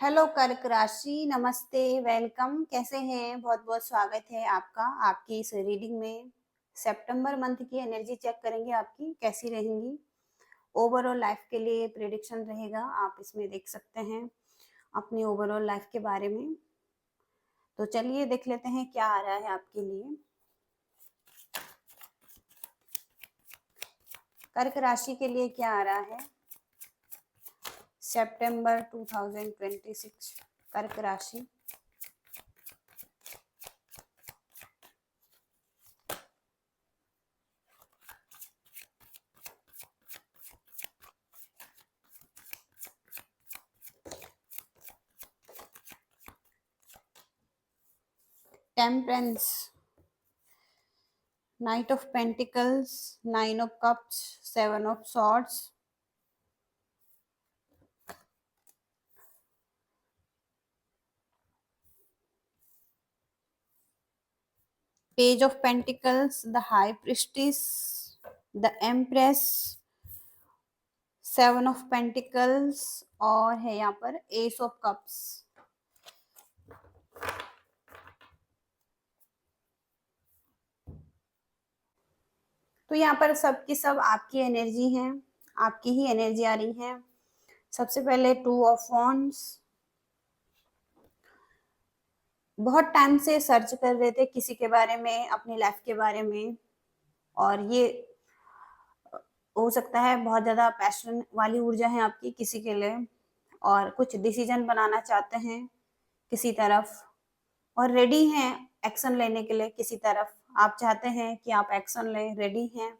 Hello कर्क राशि, नमस्ते, वेलकम। कैसे हैं? बहुत बहुत स्वागत है आपका आपकी इस रीडिंग में। सितंबर मंथ की एनर्जी चेक करेंगे, आपकी कैसी रहेंगी। ओवरऑल लाइफ के लिए प्रेडिक्शन रहेगा, आप इसमें देख सकते हैं अपनी ओवरऑल लाइफ के बारे में। तो चलिए देख लेते हैं क्या आ रहा है आपके लिए। कर्क राशि के लिए क्या आ रहा है सितंबर 2026 कर्क राशि। Temperance, Knight of Pentacles, Nine of Cups, Seven of Swords, Page of Pentacles, the High Priestess, the Empress, Seven of Pentacles और है यहाँ पर Ace of Cups। तो यहाँ पर सब की सब आपकी एनर्जी है, आपकी ही एनर्जी आ रही है। सबसे पहले टू ऑफ वॉन्ड्स, बहुत टाइम से सर्च कर रहे थे किसी के बारे में, अपनी लाइफ के बारे में, और ये हो सकता है बहुत ज्यादा पैशन वाली ऊर्जा है आपकी किसी के लिए, और कुछ डिसीजन बनाना चाहते हैं किसी तरफ और रेडी हैं एक्शन लेने के लिए किसी तरफ। आप चाहते हैं कि आप एक्शन लें, रेडी हैं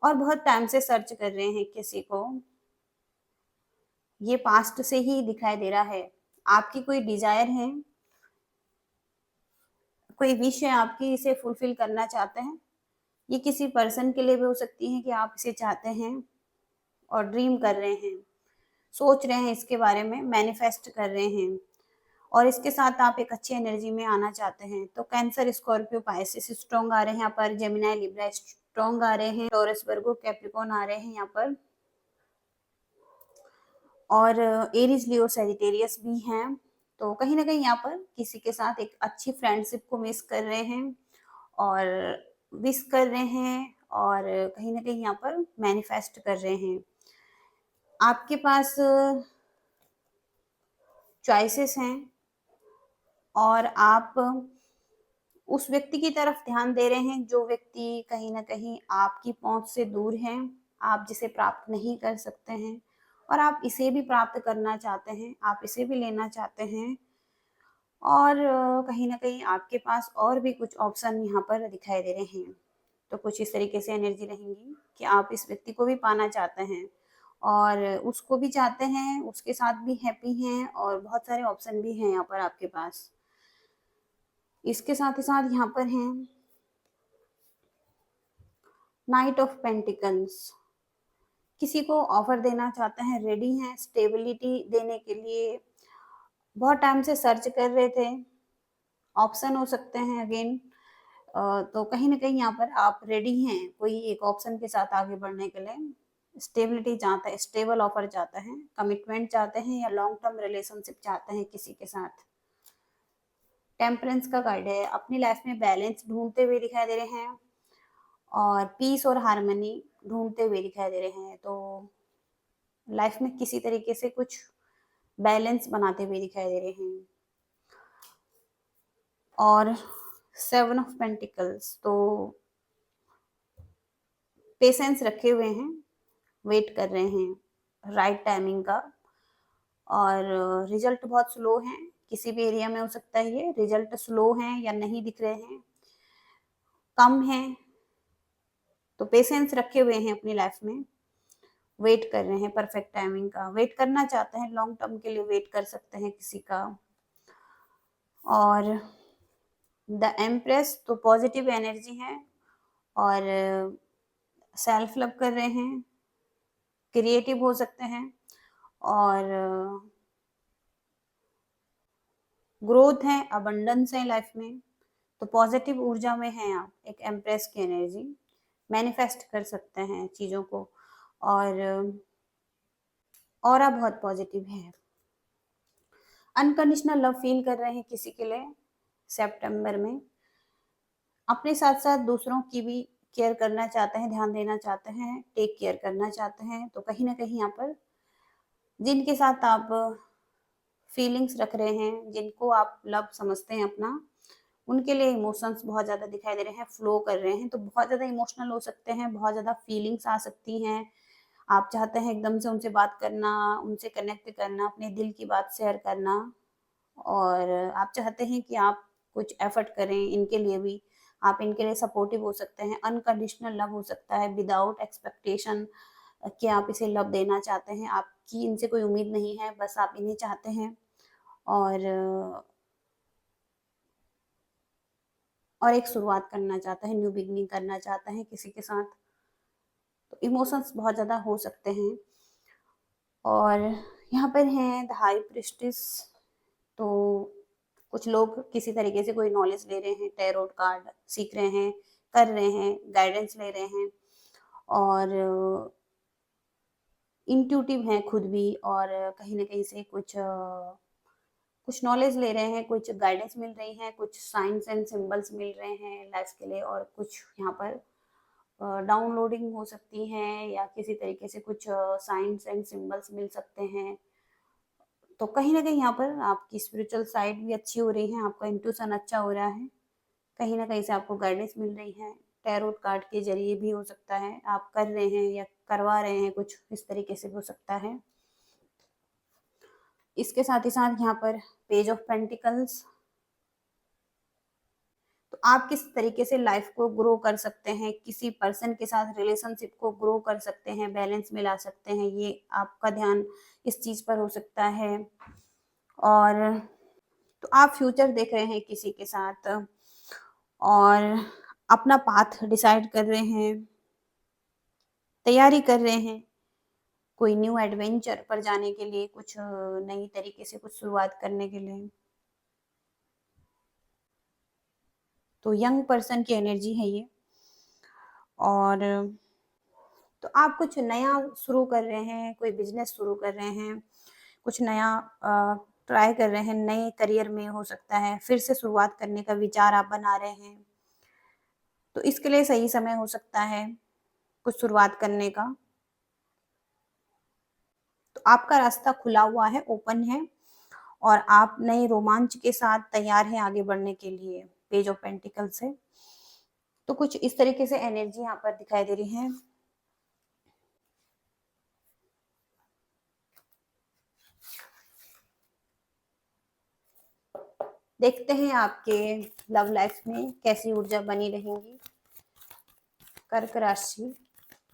और बहुत टाइम से सर्च कर रहे हैं किसी को। ये पास्ट से ही दिखाई दे रहा है। आपकी कोई डिजायर है, कोई विश है आपकी, इसे फुलफिल करना चाहते हैं। ये किसी पर्सन के लिए भी हो सकती है कि आप इसे चाहते हैं और ड्रीम कर रहे हैं, सोच रहे हैं इसके बारे में, मैनिफेस्ट कर रहे हैं और इसके साथ आप एक अच्छी एनर्जी में आना चाहते हैं। तो कैंसर, स्कॉर्पियो, पाइसिस स्ट्रॉन्ग आ रहे हैं यहाँ पर, जेमिनाई, लिब्रा स्ट्रॉन्ग आ रहे हैं, टॉरस, वर्गो, कैप्रिकॉर्न आ रहे हैं यहाँ पर, और एरीज, लियो, सैजिटेरियस भी हैं। तो कहीं ना कहीं यहाँ पर किसी के साथ एक अच्छी फ्रेंडशिप को मिस कर रहे हैं और विश कर रहे हैं और कहीं ना कहीं यहाँ पर मैनिफेस्ट कर रहे हैं। आपके पास चॉइसेस हैं और आप उस व्यक्ति की तरफ ध्यान दे रहे हैं जो व्यक्ति कहीं ना कहीं आपकी पहुंच से दूर है, आप जिसे प्राप्त नहीं कर सकते हैं और आप इसे भी प्राप्त करना चाहते हैं, आप इसे भी लेना चाहते हैं। और कहीं ना कहीं आपके पास और भी कुछ ऑप्शन यहाँ पर दिखाई दे रहे हैं। तो कुछ इस तरीके से एनर्जी रहेंगी कि आप इस व्यक्ति को भी पाना चाहते हैं और उसको भी चाहते हैं, उसके साथ भी हैप्पी हैं और बहुत सारे ऑप्शन भी हैं यहाँ पर आपके पास। इसके साथ ही साथ यहाँ पर हैं नाइट ऑफ पेंटिकल्स, किसी को ऑफर देना चाहते हैं, रेडी हैं स्टेबिलिटी देने के लिए, बहुत टाइम से सर्च कर रहे थे। ऑप्शन हो सकते हैं अगेन, तो कहीं ना कहीं यहाँ पर आप रेडी हैं कोई एक ऑप्शन के साथ आगे बढ़ने के लिए। स्टेबिलिटी चाहते हैं, स्टेबल ऑफर चाहते हैं, कमिटमेंट चाहते हैं या लॉन्ग टर्म रिलेशनशिप चाहते हैं किसी के साथ। टेम्परेंस का कार्ड है, अपनी लाइफ में बैलेंस ढूंढते हुए दिखाई दे रहे हैं और पीस और हार्मनी ढूंढते हुए दिखाई दे रहे हैं। तो लाइफ में किसी तरीके से कुछ बैलेंस बनाते हुए दिखाई दे रहे हैं। और सेवन ऑफ पेंटिकल्स, तो पेशेंस रखे हुए हैं, वेट कर रहे हैं राइट टाइमिंग का, और रिजल्ट बहुत स्लो है। किसी भी एरिया में हो सकता है ये रिजल्ट स्लो हैं या नहीं दिख रहे हैं, कम है। तो पेशेंस रखे हुए हैं अपनी लाइफ में, वेट कर रहे हैं परफेक्ट टाइमिंग का, वेट करना चाहते हैं, लॉन्ग टर्म के लिए वेट कर सकते हैं किसी का। और द एम्प्रेस, तो पॉजिटिव एनर्जी है और सेल्फ लव कर रहे हैं, क्रिएटिव हो सकते हैं और ग्रोथ है, अबंडेंस है लाइफ में। तो पॉजिटिव ऊर्जा में है आप, एक एम्प्रेस की एनर्जी, मैनिफेस्ट कर सकते हैं चीज़ों को और ऑरा बहुत पॉजिटिव है। अनकंडीशनल लव फील कर रहे हैं किसी के लिए सितंबर में। अपने साथ-साथ दूसरों की भी केयर करना चाहते हैं, ध्यान देना चाहते हैं, टेक केयर करना चाहते हैं। तो कहीं न कहीं यहाँ पर जिनके साथ आप फीलिंग्स रख रहे हैं, जिनको आप लव समझते हैं अपना, उनके लिए इमोशंस बहुत ज़्यादा दिखाई दे रहे हैं, फ्लो कर रहे हैं, तो बहुत ज़्यादा इमोशनल हो सकते हैं, बहुत ज़्यादा फीलिंग्स आ सकती हैं। आप चाहते हैं एकदम से उनसे बात करना, उनसे कनेक्ट करना, अपने दिल की बात शेयर करना, और आप चाहते हैं कि आप कुछ एफर्ट करें इनके लिए भी, आप इनके लिए सपोर्टिव हो सकते हैं। अनकंडीशनल लव हो सकता है विदाउट एक्सपेक्टेशन कि आप इसे लव देना चाहते हैं, आपकी इनसे कोई उम्मीद नहीं है, बस आप इन्हें चाहते हैं। और एक शुरुआत करना चाहता है, न्यू बिगिनिंग करना चाहता है किसी के साथ। तो इमोशंस बहुत ज़्यादा हो सकते हैं। और यहाँ पर हैं द हाई प्रीस्टेस। तो कुछ लोग किसी तरीके से कोई नॉलेज ले रहे हैं, टैरोट कार्ड सीख रहे हैं, कर रहे हैं, गाइडेंस ले रहे हैं, और इंट्यूटिव हैं खुद भी, और कहीं न कहीं से कुछ नॉलेज ले रहे हैं, कुछ गाइडेंस मिल रही है, कुछ साइंस एंड सिंबल्स मिल रहे हैं लाइफ के लिए, और कुछ यहाँ पर डाउनलोडिंग हो सकती है, या किसी तरीके से कुछ साइंस एंड सिंबल्स मिल सकते हैं। तो कहीं न कहीं यहाँ पर आपकी स्पिरिचुअल साइड भी अच्छी हो रही है, आपका इंट्यूशन अच्छा हो रहा है, कहीं न कहीं से आपको गाइडेंस मिल रही है। टैरोट कार्ड के ज़रिए भी हो सकता है, आप कर रहे हैं या करवा रहे हैं कुछ, इस तरीके से हो सकता है। इसके साथ ही साथ यहाँ पर पेज ऑफ पेंटिकल्स। तो आप किस तरीके से लाइफ को ग्रो कर सकते हैं, किसी पर्सन के साथ रिलेशनशिप को ग्रो कर सकते हैं, बैलेंस में ला सकते हैं, ये आपका ध्यान इस चीज़ पर हो सकता है। और तो आप फ्यूचर देख रहे हैं किसी के साथ, और अपना पाथ डिसाइड कर रहे हैं, तैयारी कर रहे हैं कोई न्यू एडवेंचर पर जाने के लिए, कुछ नई तरीके से कुछ शुरुआत करने के लिए। तो यंग पर्सन की एनर्जी है ये। और तो आप कुछ नया शुरू कर रहे हैं, कोई बिजनेस शुरू कर रहे हैं, कुछ नया ट्राई कर रहे हैं, नए करियर में हो सकता है, फिर से शुरुआत करने का विचार आप बना रहे हैं। तो इसके लिए सही समय हो सकता है कुछ शुरुआत करने का। तो आपका रास्ता खुला हुआ है, ओपन है, और आप नए रोमांच के साथ तैयार हैं आगे बढ़ने के लिए पेज ऑफ पेंटिकल से। तो कुछ इस तरीके से एनर्जी यहाँ पर दिखाई दे रही है। देखते हैं आपके लव लाइफ में कैसी ऊर्जा बनी रहेगी। कर्क राशि,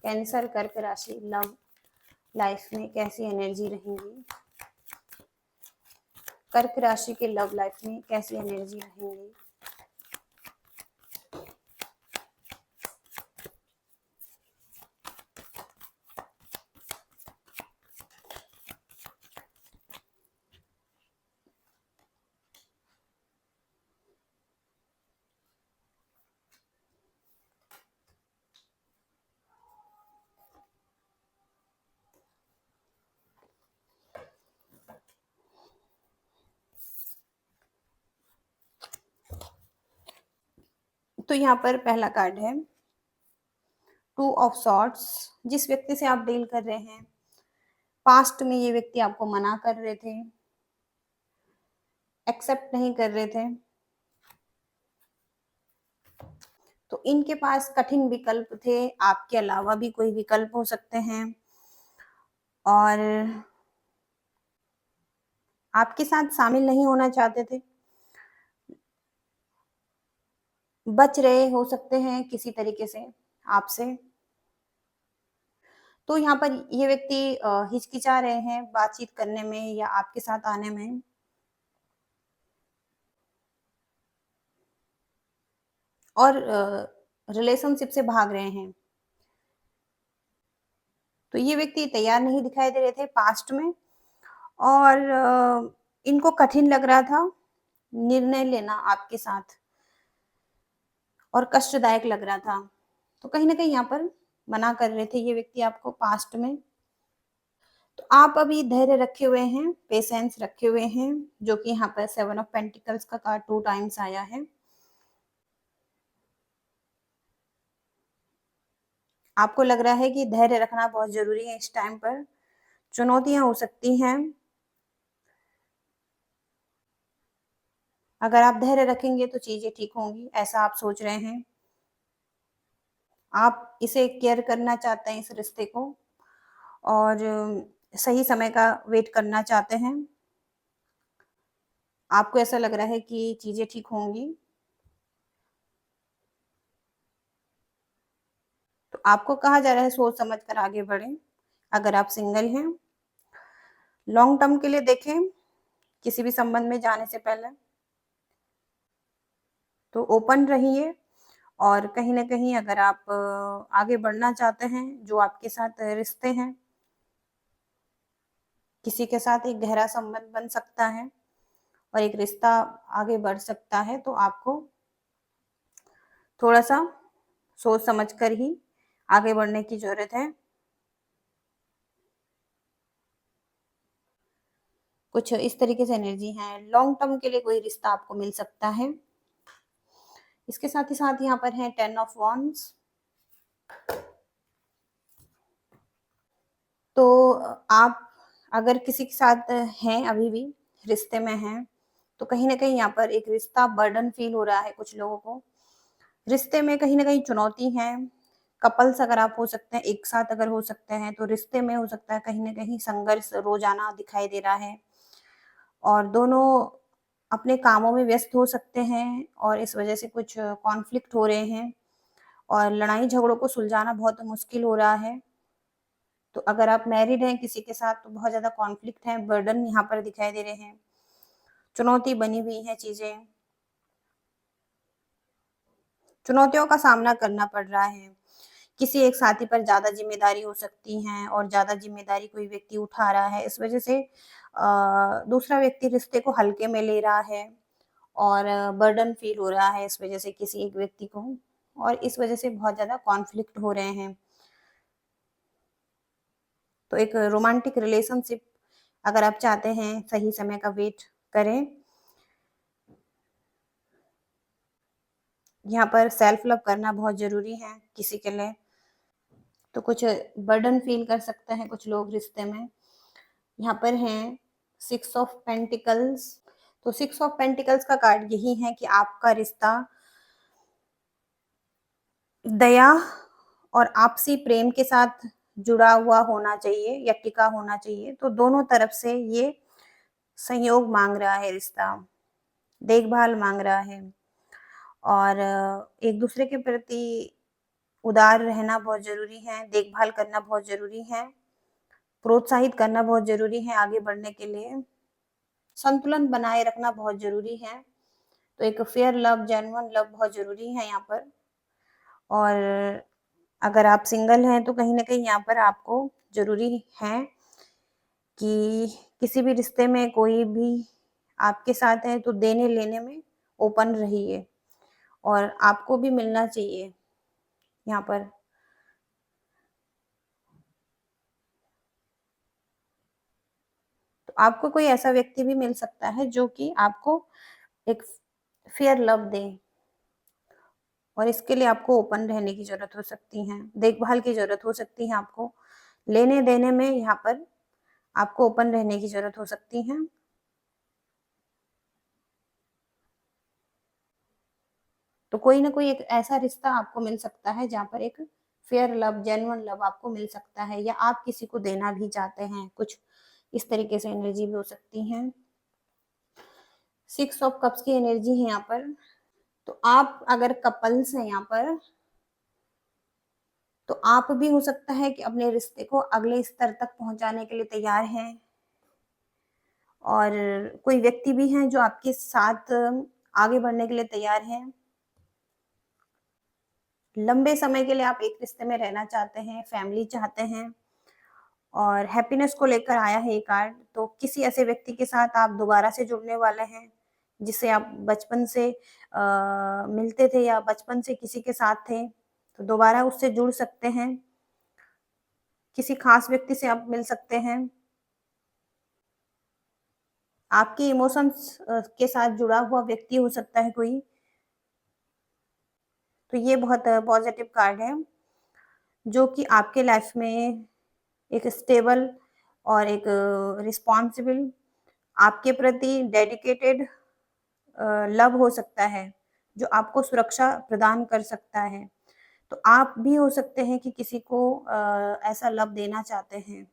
कैंसर कर्क राशि लव लाइफ में कैसी एनर्जी रहेंगी, कर्क राशि के लव लाइफ में कैसी एनर्जी रहेंगी। तो यहाँ पर पहला कार्ड है टू ऑफ सॉर्ड्स। जिस व्यक्ति से आप डील कर रहे हैं, पास्ट में ये व्यक्ति आपको मना कर रहे थे, एक्सेप्ट नहीं कर रहे थे, तो इनके पास कठिन विकल्प थे, आपके अलावा भी कोई विकल्प हो सकते हैं, और आपके साथ शामिल नहीं होना चाहते थे, बच रहे हो सकते हैं किसी तरीके से आपसे। तो यहाँ पर ये व्यक्ति हिचकिचा रहे हैं बातचीत करने में या आपके साथ आने में, और रिलेशनशिप से भाग रहे हैं। तो ये व्यक्ति तैयार नहीं दिखाई दे रहे थे पास्ट में, और इनको कठिन लग रहा था निर्णय लेना आपके साथ, और कष्टदायक लग रहा था। तो कहीं न कहीं यहाँ पर मना कर रहे थे ये व्यक्ति आपको पास्ट में। तो आप अभी धैर्य रखे हुए हैं, पेशेंस रखे हुए हैं, जो कि यहाँ पर 7 ऑफ पेंटिकल्स का कार्ड 2 टाइम्स आया है। आपको लग रहा है कि धैर्य रखना बहुत ज़रूरी है इस टाइम पर। चुनौतियाँ हो सकती हैं। अगर आप धैर्य रखेंगे तो चीज़ें ठीक होंगी, ऐसा आप सोच रहे हैं। आप इसे केयर करना चाहते हैं इस रिश्ते को और सही समय का वेट करना चाहते हैं। आपको ऐसा लग रहा है कि चीज़ें ठीक होंगी। तो आपको कहा जा रहा है सोच समझ कर आगे बढ़ें। अगर आप सिंगल हैं, लॉन्ग टर्म के लिए देखें, किसी भी संबंध में जाने से पहले। तो ओपन रहिए और कहीं न कहीं अगर आप आगे बढ़ना चाहते हैं, जो आपके साथ रिश्ते हैं, किसी के साथ एक गहरा संबंध बन सकता है और एक रिश्ता आगे बढ़ सकता है, तो आपको थोड़ा-सा सोच समझ कर ही आगे बढ़ने की ज़रूरत है। कुछ इस तरीके से एनर्जी है, लॉन्ग टर्म के लिए कोई रिश्ता आपको मिल सकता है। इसके साथ ही साथ यहाँ पर है 10 ऑफ वांड्स। तो आप अगर किसी के साथ हैं अभी भी, रिश्ते में हैं, तो कहीं न कहीं यहाँ पर एक रिश्ता बर्डन फ़ील हो रहा है कुछ लोगों को। रिश्ते में कहीं न कहीं चुनौती है। कपल्स अगर आप हो सकते हैं, एक साथ अगर हो सकते हैं, तो रिश्ते में हो सकता है कहीं न कहीं संघर्ष रोज़ाना दिखाई दे रहा है और दोनों अपने कामों में व्यस्त हो सकते हैं और इस वज़ह से कुछ कॉन्फ्लिक्ट हो रहे हैं और लड़ाई-झगड़ों को सुलझाना बहुत मुश्किल हो रहा है। तो अगर आप मैरिड हैं किसी के साथ तो बहुत ज़्यादा कॉन्फ्लिक्ट है, बर्डन यहाँ पर दिखाई दे रहे हैं, चुनौती बनी हुई हैं चीज़ें, चुनौतियों का सामना करना पड़ रहा है। किसी एक साथी पर ज़्यादा ज़िम्मेदारी हो सकती हैं और ज़्यादा ज़िम्मेदारी कोई व्यक्ति उठा रहा है, इस वज़ह से दूसरा व्यक्ति रिश्ते को हल्के में ले रहा है और बर्डन फ़ील हो रहा है इस वज़ह से किसी एक व्यक्ति को और इस वज़ह से बहुत ज़्यादा कॉन्फ्लिक्ट हो रहे हैं। तो एक रोमांटिक रिलेशनशिप अगर आप चाहते हैं, सही समय का वेट करें। यहाँ पर सेल्फ लव करना बहुत ज़रूरी है किसी के लिए। तो कुछ बर्डन फ़ील कर सकते हैं कुछ लोग रिश्ते में। यहाँ पर हैं 6 ऑफ पेंटिकल्स। तो 6 ऑफ पेंटिकल्स का कार्ड यही है कि आपका रिश्ता दया और आपसी प्रेम के साथ जुड़ा हुआ होना चाहिए या टिका होना चाहिए। तो दोनों तरफ से ये सहयोग माँग रहा है रिश्ता, देखभाल माँग रहा है और एक-दूसरे के प्रति उदार रहना बहुत ज़रूरी है, देखभाल करना बहुत ज़रूरी है, प्रोत्साहित करना बहुत ज़रूरी है आगे बढ़ने के लिए, संतुलन बनाए रखना बहुत ज़रूरी है। तो एक फेयर लव, जेन्युइन लव बहुत ज़रूरी है यहाँ पर और अगर आप सिंगल हैं तो कहीं न कहीं यहाँ पर आपको ज़रूरी है कि किसी भी रिश्ते में कोई भी आपके साथ है तो देने-लेने में ओपन रहिए और आपको भी मिलना चाहिए यहाँ पर। तो आपको कोई ऐसा व्यक्ति भी मिल सकता है जो कि आपको एक फेयर लव दे और इसके लिए आपको ओपन रहने की ज़रूरत हो सकती है, देखभाल की ज़रूरत हो सकती है आपको। लेने-देने में यहाँ पर आपको ओपन रहने की ज़रूरत हो सकती है। तो कोई ना कोई एक ऐसा रिश्ता आपको मिल सकता है जहाँ पर एक फेयर लव, जेन्युइन लव आपको मिल सकता है या आप किसी को देना भी चाहते हैं, कुछ इस तरीके से एनर्जी भी हो सकती है। 6 ऑफ कप्स की एनर्जी है यहाँ पर। तो आप अगर कपल्स हैं यहाँ पर, तो आप भी हो सकता है कि अपने रिश्ते को अगले स्तर तक पहुँचाने के लिए तैयार हैं और कोई व्यक्ति भी हैं जो आपके साथ आगे बढ़ने के लिए तैयार हैं। लंबे समय के लिए आप एक रिश्ते में रहना चाहते हैं, फैमिली चाहते हैं और हैप्पीनेस को लेकर आया है ये कार्ड। तो किसी ऐसे व्यक्ति के साथ आप दोबारा से जुड़ने वाले हैं, जिससे आप बचपन से मिलते थे या बचपन से किसी के साथ थे, तो दोबारा उससे जुड़ सकते हैं। किसी खास व्यक्ति से आप मिल सकते हैं। आपके इमोशंस के साथ जुड़ा हुआ व्यक्ति हो सकता है कोई। तो ये बहुत पॉजिटिव कार्ड है, जो कि आपके लाइफ में एक स्टेबल और एक रिस्पॉन्सिबल, आपके प्रति डेडिकेटेड लव हो सकता है, जो आपको सुरक्षा प्रदान कर सकता है। तो आप भी हो सकते हैं कि किसी को ऐसा लव देना चाहते हैं,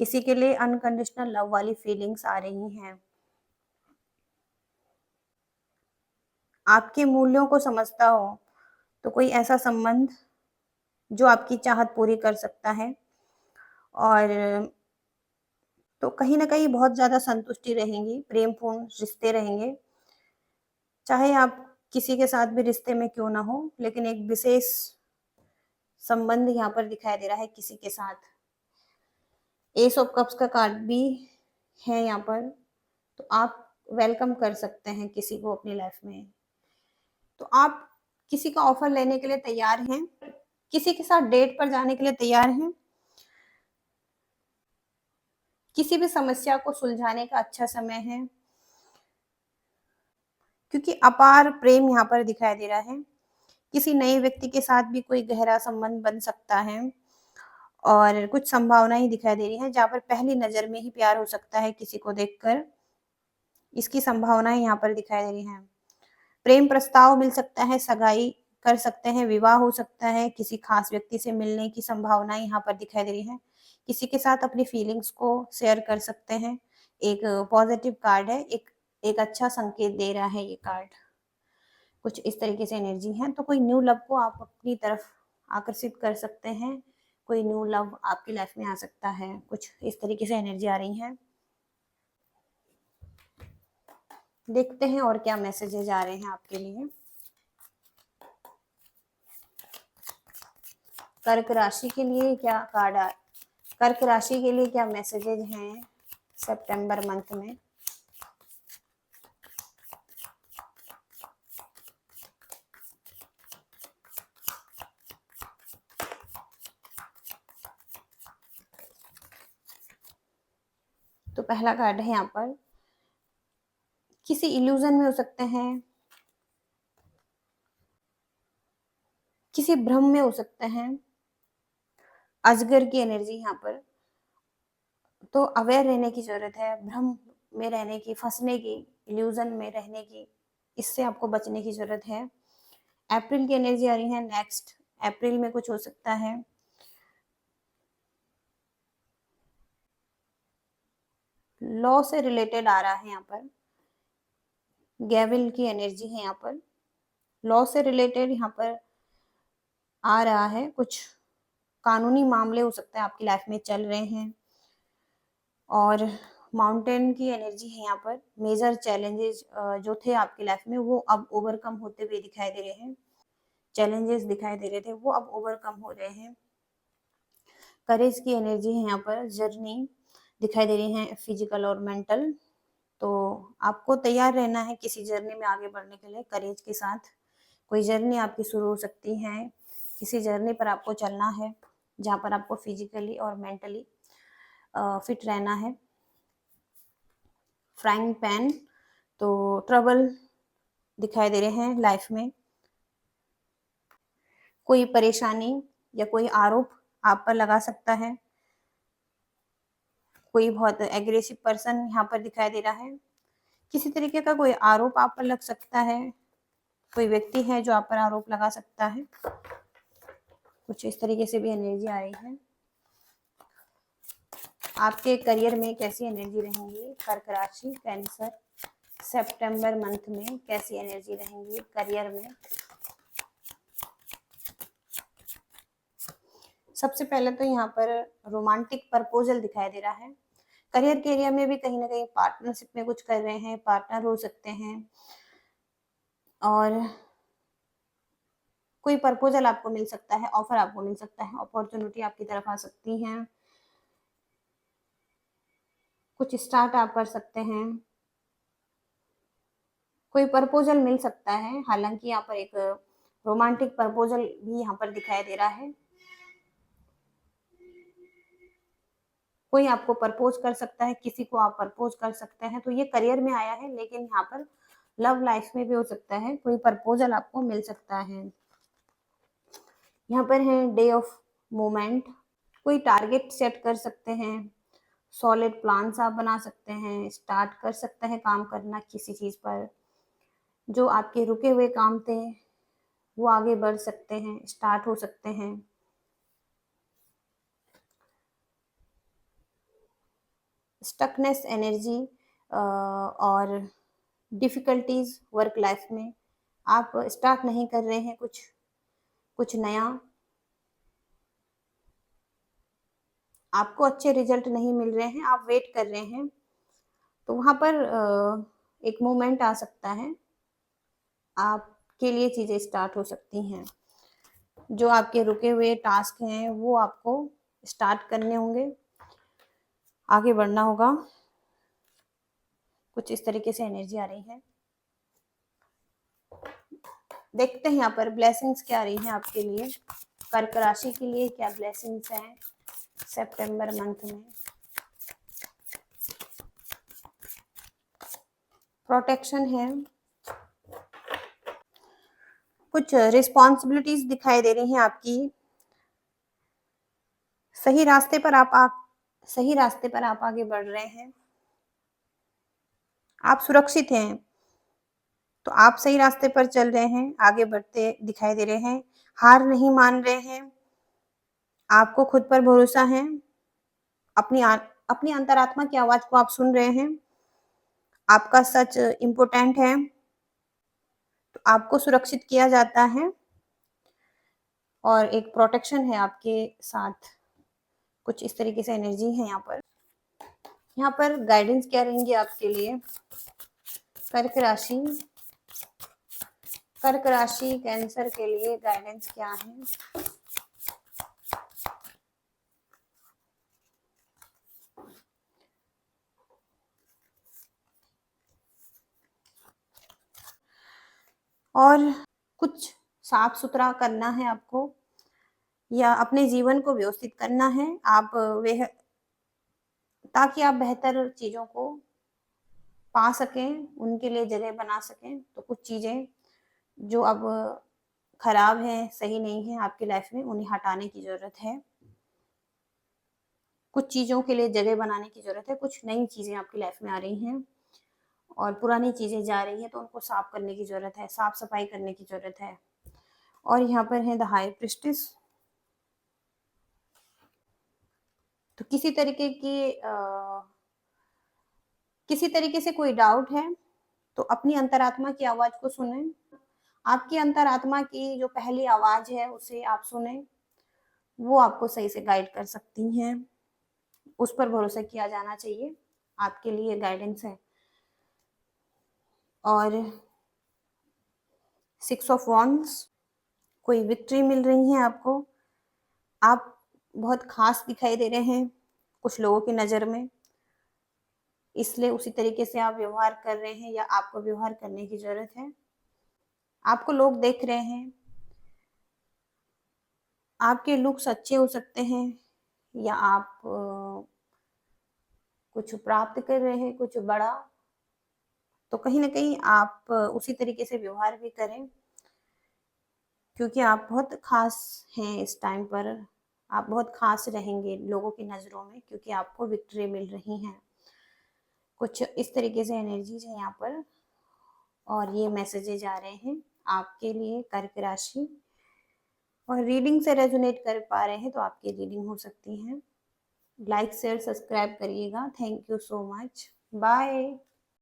किसी के लिए अनकंडीशनल लव वाली फीलिंग्स आ रही हैं। आपके मूल्यों को समझता हो, तो कोई ऐसा संबंध जो आपकी चाहत पूरी कर सकता है, और तो कहीं न कहीं बहुत ज़्यादा संतुष्टि रहेंगी, प्रेमपूर्ण रिश्ते रहेंगे। चाहे आप किसी के साथ भी रिश्ते में क्यों ना हो, लेकिन एक विशेष संबंध यहाँ पर दिखाई दे रहा है किसी के साथ। एस ऑफ कप्स का कार्ड भी है यहाँ पर, तो आप वेलकम कर सकते हैं किसी को अपनी लाइफ में। तो आप किसी का ऑफर लेने के लिए तैयार हैं, किसी के साथ डेट पर जाने के लिए तैयार हैं, किसी भी समस्या को सुलझाने का अच्छा समय है, क्योंकि अपार प्रेम यहाँ पर दिखाई दे रहा है। किसी नए व्यक्ति के साथ भी कोई गहरा संबंध बन सकता है, और कुछ संभावनाएं दिखाई दे रही हैं जहाँ पर पहली नजर में ही प्यार हो सकता है किसी को देखकर। इसकी संभावनाएं यहाँ पर दिखाई दे रही हैं। प्रेम प्रस्ताव मिल सकता है, सगाई कर सकते हैं, विवाह हो सकता है, किसी खास व्यक्ति से मिलने की संभावनाएं यहाँ पर दिखाई दे रही हैं। किसी के साथ अपनी फीलिंग्स को शेयर कर सकते हैं। एक पॉजिटिव कार्ड है, एक अच्छा संकेत दे रहा है ये कार्ड। कुछ इस तरीके से एनर्जी है। तो कोई न्यू लव को आप अपनी तरफ आकर्षित कर सकते हैं, कोई न्यू लव आपकी लाइफ में आ सकता है। कुछ इस तरीके से एनर्जी आ रही है। देखते हैं और क्या मैसेजेज आ रहे हैं आपके लिए। कर्क राशि के लिए क्या कार्ड आ कर्क राशि के लिए क्या मैसेजेज हैं सितंबर मंथ में। तो पहला कार्ड है यहाँ पर, किसी इल्यूजन में हो सकते हैं, किसी भ्रम में हो सकते हैं। अजगर की एनर्जी यहाँ पर, तो अवेयर रहने की जरूरत है, भ्रम में रहने की, फंसने की, इल्यूजन में रहने की, इससे आपको बचने की जरूरत है। अप्रैल की एनर्जी आ रही है, नेक्स्ट अप्रैल में कुछ हो सकता है। लॉ से रिलेटेड आ रहा है यहाँ पर, गैविल की एनर्जी है यहाँ पर। लॉ से रिलेटेड यहाँ पर आ रहा है, कुछ कानूनी मामले हो सकते हैं आपकी लाइफ में चल रहे हैं। और माउंटेन की एनर्जी है यहाँ पर, मेजर चैलेंजेस जो थे आपकी लाइफ में वो अब ओवरकम होते हुए दिखाई दे रहे हैं। चैलेंजेस दिखाई दे रहे थे वो अब ओवरकम हो रहे हैं। करेज की एनर्जी है यहाँ पर, जर्नी दिखाई दे रही है, फिजिकल और मेंटल। तो आपको तैयार रहना है किसी जर्नी में आगे बढ़ने के लिए करेज के साथ। कोई जर्नी आपकी शुरू हो सकती है, किसी जर्नी पर आपको चलना है जहाँ पर आपको फिजिकली और मेंटली फिट रहना है। फ्राइंग पैन, तो ट्रबल दिखाई दे रहे हैं लाइफ में। कोई परेशानी या कोई आरोप आप पर लगा सकता है। कोई बहुत एग्रेसिव पर्सन यहाँ पर दिखाई दे रहा है। किसी तरीके का कोई आरोप आप पर लग सकता है, कोई व्यक्ति है जो आप पर आरोप लगा सकता है। कुछ इस तरीके से भी एनर्जी आ रही है। आपके करियर में कैसी एनर्जी रहेंगी, कर्क राशि कैंसर, सितंबर मंथ में कैसी एनर्जी रहेंगी करियर में। सबसे पहले तो यहाँ पर रोमांटिक प्रपोजल दिखाई दे रहा है। करियर के एरिया में भी कहीं ना कहीं पार्टनरशिप में कुछ कर रहे हैं, पार्टनर हो सकते हैं, और कोई प्रपोजल आपको मिल सकता है, ऑफर आपको मिल सकता है, अपॉर्चुनिटी आपकी तरफ आ सकती है। कुछ स्टार्ट आप कर सकते हैं, कोई प्रपोजल मिल सकता है। हालांकि यहाँ पर एक रोमांटिक प्रपोजल भी यहाँ पर दिखाई दे रहा है। कोई आपको प्रपोज कर सकता है, किसी को आप प्रपोज कर सकते हैं। तो ये करियर में आया है, लेकिन यहाँ पर लव लाइफ में भी हो सकता है, कोई प्रपोजल आपको मिल सकता है। यहाँ पर है डे ऑफ मोमेंट, कोई टारगेट सेट कर सकते हैं, सॉलिड प्लान्स आप बना सकते हैं, स्टार्ट कर सकते हैं काम करना किसी चीज पर। जो आपके रुके हुए काम थे वो आगे बढ़ सकते हैं, स्टार्ट हो सकते हैं। स्टकनेस एनर्जी और डिफिकल्टीज वर्क लाइफ में, आप स्टार्ट नहीं कर रहे हैं कुछ नया, आपको अच्छे रिजल्ट नहीं मिल रहे हैं, आप वेट कर रहे हैं, तो वहां पर एक मोमेंट आ सकता है, आपके लिए चीजें स्टार्ट हो सकती हैं। जो आपके रुके हुए टास्क हैं वो आपको स्टार्ट करने होंगे, आगे बढ़ना होगा। कुछ इस तरीके से एनर्जी आ रही है। देखते हैं यहाँ पर ब्लेसिंग्स क्या आ रही हैं आपके लिए, कर्क राशि के लिए क्या ब्लेसिंग्स हैं सितंबर मंथ में। प्रोटेक्शन है, कुछ रिस्पॉन्सिबिलिटीज दिखाई दे रही हैं आपकी, सही रास्ते पर आप आगे बढ़ रहे हैं, आप सुरक्षित हैं, तो आप सही रास्ते पर चल रहे हैं, आगे बढ़ते दिखाई दे रहे हैं, हार नहीं मान रहे हैं, आपको खुद पर भरोसा है, अपनी अंतरात्मा की आवाज को आप सुन रहे हैं, आपका सच इम्पोर्टेंट है, तो आपको सुरक्षित किया जाता है और एक प्रोटेक्शन है आपके साथ। कुछ इस तरीके से एनर्जी है यहाँ पर गाइडेंस क्या रहेंगी आपके लिए। कर्क राशि कैंसर के लिए गाइडेंस क्या है। और कुछ साफ सुथरा करना है आपको, या अपने जीवन को व्यवस्थित करना है, आप वह ताकि आप बेहतर चीजों को पा सकें, उनके लिए जगह बना सकें। तो कुछ चीजें जो अब खराब है, सही नहीं है आपकी लाइफ में, उन्हें हटाने की जरूरत है। कुछ चीजों के लिए जगह बनाने की जरूरत है, कुछ नई चीजें आपकी लाइफ में आ रही हैं और पुरानी चीजें जा रही हैं, तो उनको साफ करने की जरूरत है, साफ सफाई करने की जरूरत है। और यहाँ पर है द हाई प्रिस्टेस। तो किसी तरीके से कोई डाउट है तो अपनी अंतरात्मा की आवाज को सुने, आपकी अंतरात्मा की जो पहली आवाज है उसे आप सुने, वो आपको सही से गाइड कर सकती हैं, उस पर भरोसा किया जाना चाहिए, आपके लिए गाइडेंस है। और 6 ऑफ वॉन्ड्स, कोई विक्ट्री मिल रही है आपको, आप बहुत खास दिखाई दे रहे हैं कुछ लोगों की नज़र में, इसलिए उसी तरीके से आप व्यवहार कर रहे हैं या आपको व्यवहार करने की जरूरत है। आपको लोग देख रहे हैं, आपके लुक्स अच्छे हो सकते हैं, या आप कुछ प्राप्त कर रहे हैं कुछ बड़ा, तो कहीं ना कहीं आप उसी तरीके से व्यवहार भी करें, क्योंकि आप बहुत खास हैं इस टाइम पर, आप बहुत खास रहेंगे लोगों की नज़रों में, क्योंकि आपको विक्ट्री मिल रही है। कुछ इस तरीके से एनर्जीज है यहाँ पर, और ये मैसेजेज आ रहे हैं आपके लिए कर्क राशि। और रीडिंग से रेजोनेट कर पा रहे हैं तो आपकी रीडिंग हो सकती है। लाइक शेयर सब्सक्राइब करिएगा। Thank you so much, bye.